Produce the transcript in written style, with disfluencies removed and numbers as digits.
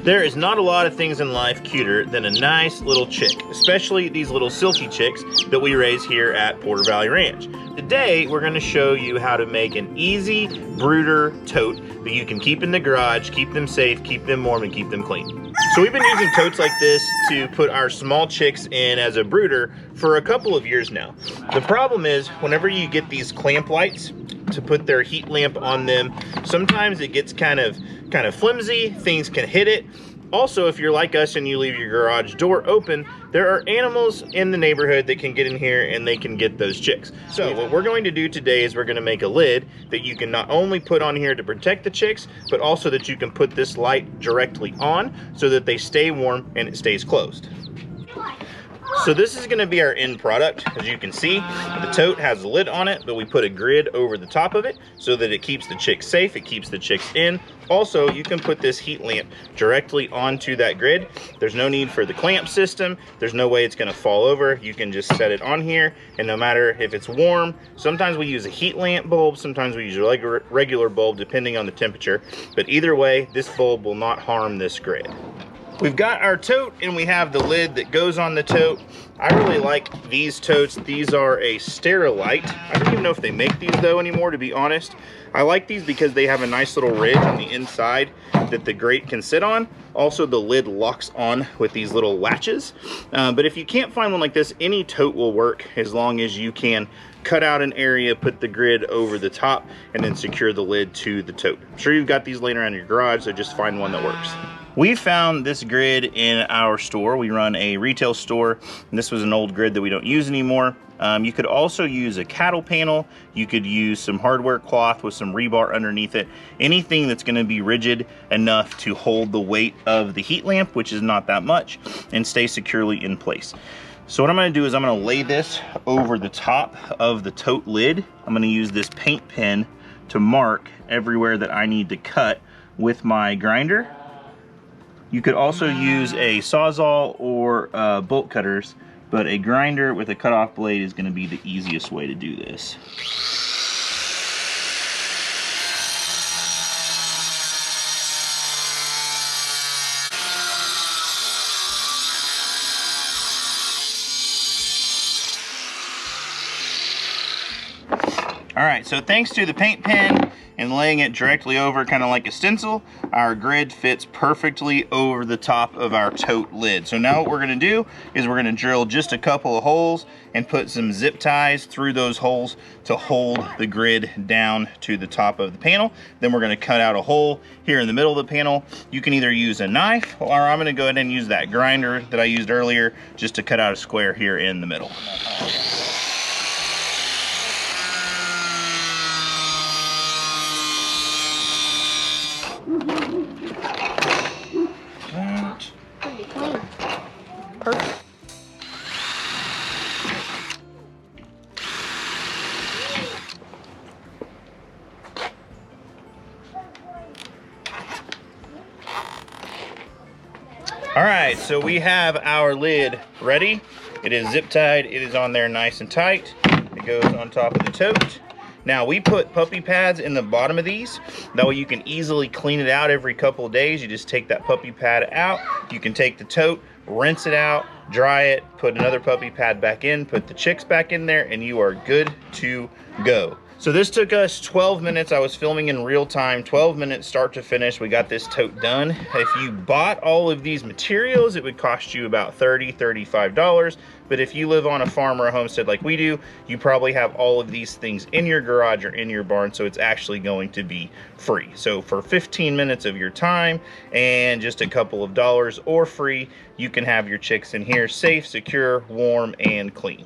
There is not a lot of things in life cuter than a nice little chick, especially these little silky chicks that we raise here at Porter Valley Ranch. Today, we're going to show you how to make an easy brooder tote that you can keep in the garage, keep them safe, keep them warm, and keep them clean. So we've been using totes like this to put our small chicks in as a brooder for a couple of years now. The problem is, whenever you get these clamp lights to put their heat lamp on them, sometimes it gets kind of flimsy, things can hit it. Also, if you're like us and you leave your garage door open, there are animals in the neighborhood that can get in here and they can get those chicks. So what we're going to do today is we're going to make a lid that you can not only put on here to protect the chicks, but also that you can put this light directly on so that they stay warm and it stays closed. So this is going to be our end product. As you can see, the tote has a lid on it, but we put a grid over the top of it so that it keeps the chicks safe, it keeps the chicks in. Also, you can put this heat lamp directly onto that grid. There's no need for the clamp system. There's no way it's going to fall over. You can just set it on here, and no matter if it's warm, sometimes we use a heat lamp bulb, sometimes we use a regular bulb depending on the temperature, but either way, this bulb will not harm this grid. We've got our tote and we have the lid that goes on the tote. I really like these totes. These are a Sterilite. I don't even know if they make these though anymore, to be honest. I like these because they have a nice little ridge on the inside that the grate can sit on. Also, the lid locks on with these little latches. But if you can't find one like this, any tote will work as long as you can cut out an area, put the grid over the top, and then secure the lid to the tote. I'm sure you've got these laying around your garage, so just find one that works. We found this grid in our store. We run a retail store, and this was an old grid that we don't use anymore. You could also use a cattle panel. You could use some hardware cloth with some rebar underneath it. Anything that's going to be rigid enough to hold the weight of the heat lamp, which is not that much, and stay securely in place. So what I'm going to do is I'm going to lay this over the top of the tote lid. I'm going to use this paint pen to mark everywhere that I need to cut with my grinder. You could also use a Sawzall or bolt cutters, but a grinder with a cutoff blade is going to be the easiest way to do this. All right, so thanks to the paint pen and laying it directly over, kind of like a stencil, our grid fits perfectly over the top of our tote lid. So now what we're gonna do is we're gonna drill just a couple of holes and put some zip ties through those holes to hold the grid down to the top of the panel. Then we're gonna cut out a hole here in the middle of the panel. You can either use a knife, or I'm gonna go ahead and use that grinder that I used earlier just to cut out a square here in the middle. Pretty clean. Perfect. All right, so we have our lid ready. It is zip tied, it is on there nice and tight. It goes on top of the tote. Now we put puppy pads in the bottom of these. That way you can easily clean it out every couple of days. You just take that puppy pad out. You can take the tote, rinse it out, dry it, put another puppy pad back in, put the chicks back in there, and you are good to go. So this took us 12 minutes. I was filming in real time, 12 minutes start to finish. We got this tote done. If you bought all of these materials, it would cost you about $30, $35. But if you live on a farm or a homestead like we do, you probably have all of these things in your garage or in your barn, so it's actually going to be free. So for 15 minutes of your time and just a couple of dollars or free, you can have your chicks in here safe, secure, warm, and clean.